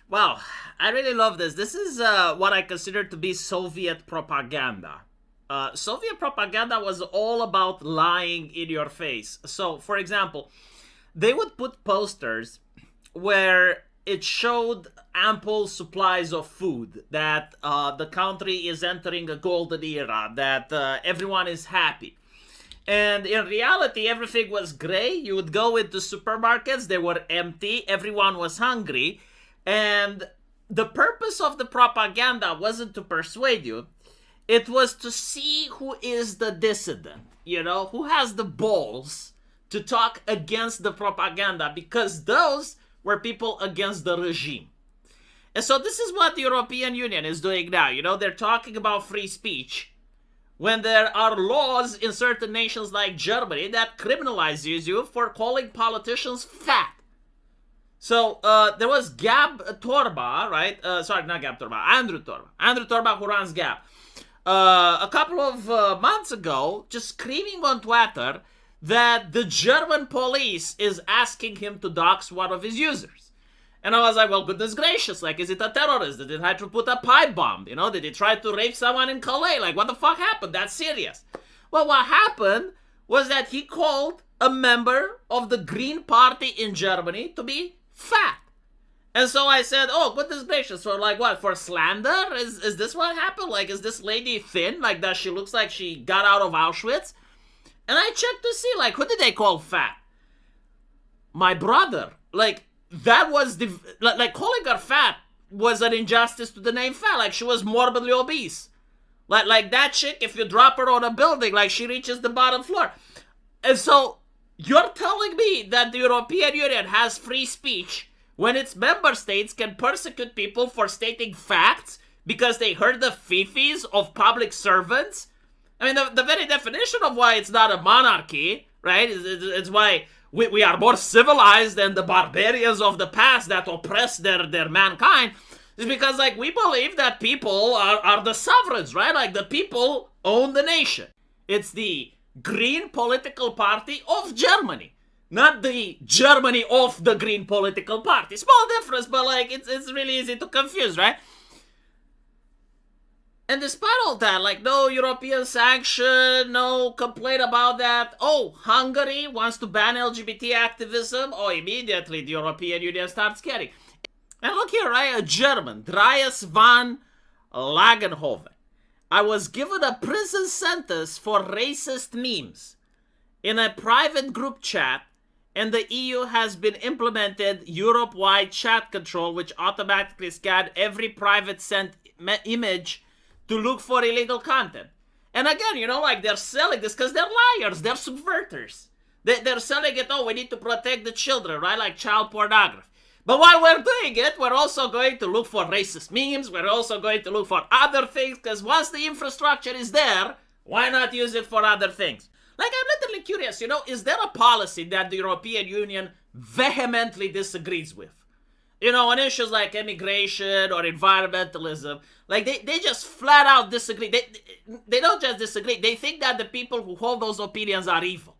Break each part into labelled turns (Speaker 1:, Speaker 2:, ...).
Speaker 1: Wow, I really love this. This is what I consider to be Soviet propaganda. Soviet propaganda was all about lying in your face. So, for example, they would put posters where it showed ample supplies of food, that the country is entering a golden era, that everyone is happy. And in reality, everything was gray. You would go into supermarkets, they were empty, everyone was hungry. And the purpose of the propaganda wasn't to persuade you, it was to see who is the dissident, who has the balls to talk against the propaganda, because those were people against the regime. And so this is what the European Union is doing now. They're talking about free speech when there are laws in certain nations like Germany that criminalizes you for calling politicians fat. So there was Gab Torba, right? Sorry, not Gab Torba, Andrew Torba. Andrew Torba, who runs Gab. A couple of months ago, just screaming on Twitter that the German police is asking him to dox one of his users. And I was like, well, goodness gracious, like, is it a terrorist? Did it try to put a pipe bomb? Did it try to rape someone in Calais? Like, what the fuck happened? That's serious. Well, what happened was that he called a member of the Green Party in Germany to be fat. And so I said, oh, goodness gracious, for like what? For slander? Is this what happened? Like, is this lady thin? Like, does she looks like she got out of Auschwitz? And I checked to see, like, who did they call fat? My brother. Like, that was like calling her fat was an injustice to the name fat. Like, she was morbidly obese. Like that chick, if you drop her on a building, like, she reaches the bottom floor. And so you're telling me that the European Union has free speech when its member states can persecute people for stating facts because they heard the fifis of public servants? I mean, the very definition of why it's not a monarchy, right? It's why we are more civilized than the barbarians of the past that oppress their mankind. Is because, like, we believe that people are the sovereigns, right? Like, the people own the nation. It's the Green Political Party of Germany, not the Germany of the Green Political Party. Small difference, but, like, it's really easy to confuse, right? And despite all that, like, no European sanction, no complaint about that. Oh, Hungary wants to ban LGBT activism. Oh, immediately the European Union starts caring. And look here, right? A German, Dries van Lagenhoven. I was given a prison sentence for racist memes in a private group chat, and the EU has been implemented Europe-wide chat control, which automatically scanned every private sent image to look for illegal content. And again, like, they're selling this because they're liars, they're subverters. They're selling it, oh, we need to protect the children, right? Like child pornography. But while we're doing it, we're also going to look for racist memes, we're also going to look for other things, because once the infrastructure is there, why not use it for other things? Like, I'm literally curious, is there a policy that the European Union vehemently disagrees with? On issues like immigration or environmentalism, like, they just flat out disagree. They don't just disagree, they think that the people who hold those opinions are evil.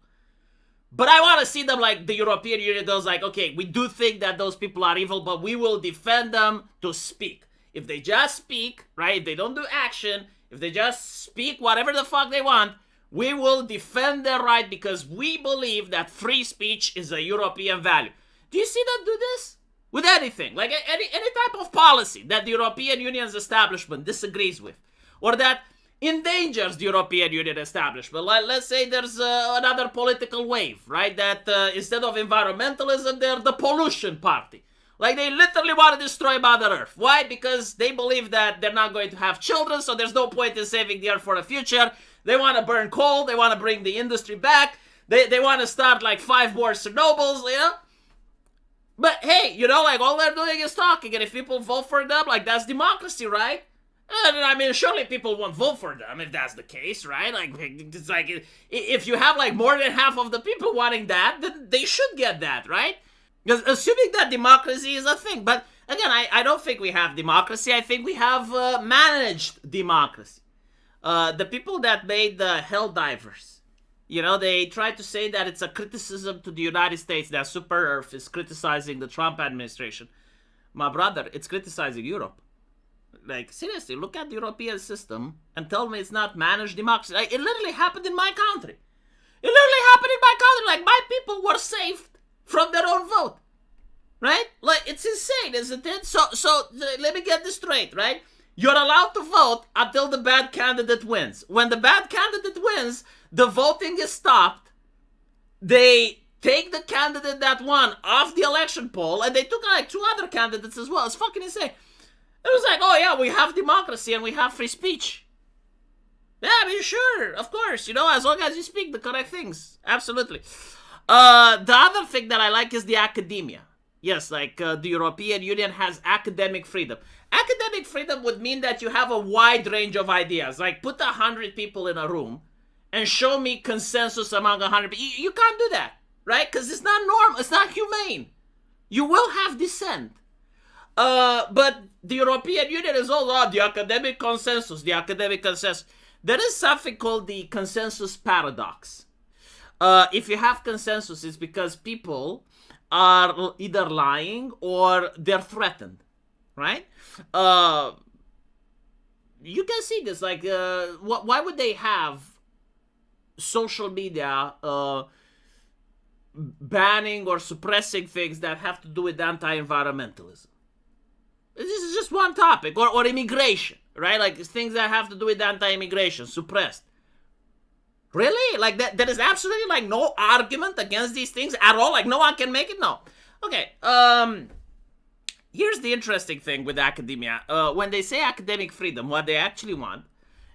Speaker 1: But I want to see them, like, the European Union does, like, okay, we do think that those people are evil, but we will defend them to speak. If they just speak, right, if they don't do action, if they just speak whatever the fuck they want, we will defend their right because we believe that free speech is a European value. Do you see them do this? With anything, like any type of policy that the European Union's establishment disagrees with, or that endangers the European Union establishment. Like, let's say there's another political wave, right? That instead of environmentalism, they're the pollution party. Like, they literally want to destroy Mother Earth. Why? Because they believe that they're not going to have children, so there's no point in saving the Earth for the future. They want to burn coal. They want to bring the industry back. They want to start, like, 5 more Chernobyls, But hey, like, all they're doing is talking, and if people vote for them, like, that's democracy, right? And I mean, surely people won't vote for them if that's the case, right? Like, it's like, if you have, like, more than half of the people wanting that, then they should get that, right? Because assuming that democracy is a thing. But again, I don't think we have democracy. I think we have managed democracy. The people that made the Helldivers, they try to say that it's a criticism to the United States that Super Earth is criticizing the Trump administration. my brother, it's criticizing Europe. Like, seriously, look at the European system and tell me it's not managed democracy. Like, it literally happened in my country. It literally happened in my country. Like, my people were saved from their own vote. Right? Like, it's insane, isn't it? So let me get this straight, right? You're allowed to vote until the bad candidate wins. When the bad candidate wins, the voting is stopped. They take the candidate that won off the election poll, and they took like 2 other candidates as well. It's fucking insane. It was like, oh yeah, we have democracy and we have free speech. Yeah, I mean, sure, of course, as long as you speak the correct things. Absolutely. The other thing that I like is the academia. Yes, like the European Union has academic freedom. Academic freedom would mean that you have a wide range of ideas. Like, put 100 people in a room and show me consensus among 100 people. You can't do that, right? Because it's not normal. It's not humane. You will have dissent. But the European Union is all about the academic consensus, There is something called the consensus paradox. If you have consensus, it's because people are either lying or they're threatened, right? You can see this, like, why would they have social media banning or suppressing things that have to do with anti-environmentalism? This is just one topic. Or immigration, right? Like, things that have to do with anti-immigration, suppressed. Really? Like, there is absolutely, like, no argument against these things at all? Like, no one can make it? No. Okay, here's the interesting thing with academia. When they say academic freedom, what they actually want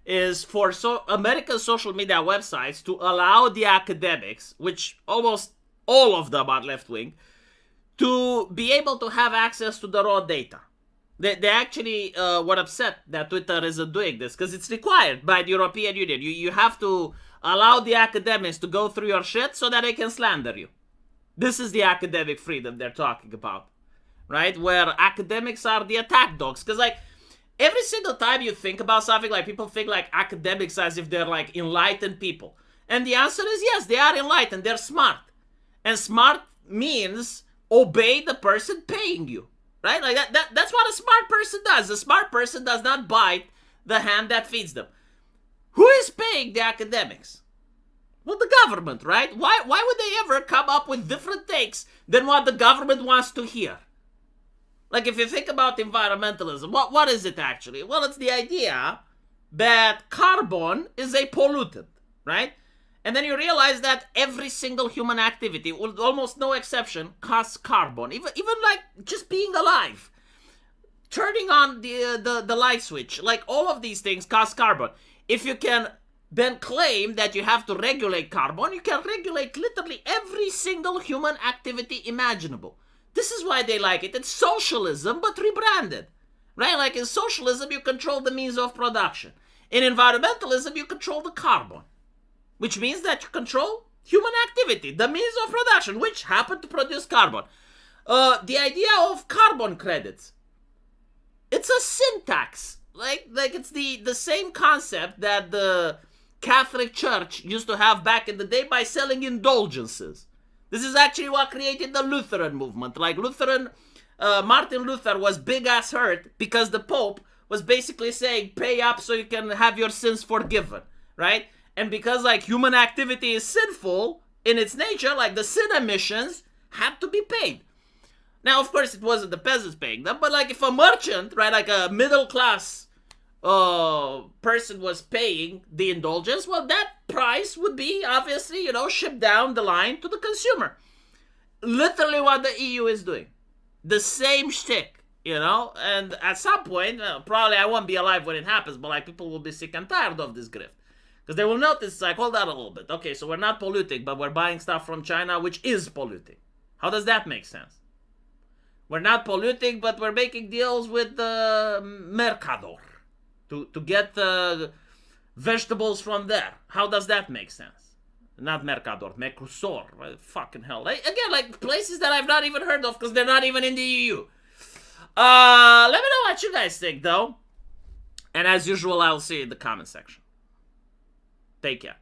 Speaker 1: is for American social media websites to allow the academics, which almost all of them are left-wing, to be able to have access to the raw data. They actually were upset that Twitter isn't doing this because it's required by the European Union. You have to allow the academics to go through your shit so that they can slander you. This is the academic freedom they're talking about, right? Where academics are the attack dogs. Because, like, every single time you think about something, like, people think, like, academics as if they're, like, enlightened people. And the answer is yes, they are enlightened. They're smart. And smart means obey the person paying you. Right? Like, that's what a smart person does. A smart person does not bite the hand that feeds them. Who is paying the academics? Well, the government, right? Why would they ever come up with different takes than what the government wants to hear? Like, if you think about environmentalism, what is it actually? Well, it's the idea that carbon is a pollutant, right? And then you realize that every single human activity, with almost no exception, costs carbon. Even like just being alive, turning on the light switch, like all of these things cost carbon. If you can then claim that you have to regulate carbon, you can regulate literally every single human activity imaginable. This is why they like it. It's socialism, but rebranded, right? Like, in socialism, you control the means of production. In environmentalism, you control the carbon, which means that you control human activity, the means of production, which happen to produce carbon. The idea of carbon credits, it's a sin tax. Like it's the same concept that the Catholic Church used to have back in the day by selling indulgences. This is actually what created the Lutheran movement. Like, Martin Luther was big-ass hurt because the Pope was basically saying, pay up so you can have your sins forgiven, right? And because, like, human activity is sinful in its nature, like, the sin emissions had to be paid. Now, of course, it wasn't the peasants paying them, but, like, if a merchant, right, like a middle-class person was paying the indulgence, well, that price would be, obviously, shipped down the line to the consumer. Literally what the EU is doing. The same shtick, And at some point, probably I won't be alive when it happens, but, like, people will be sick and tired of this grift. Because they will notice, like, hold on a little bit. Okay, so we're not polluting, but we're buying stuff from China, which is polluting. How does that make sense? We're not polluting, but we're making deals with the Mercador to get vegetables from there. How does that make sense? Not Mercador, Mercosur. Right? Fucking hell. Again, like, places that I've not even heard of because they're not even in the EU. Let me know what you guys think, though. And as usual, I'll see you in the comment section. Take care.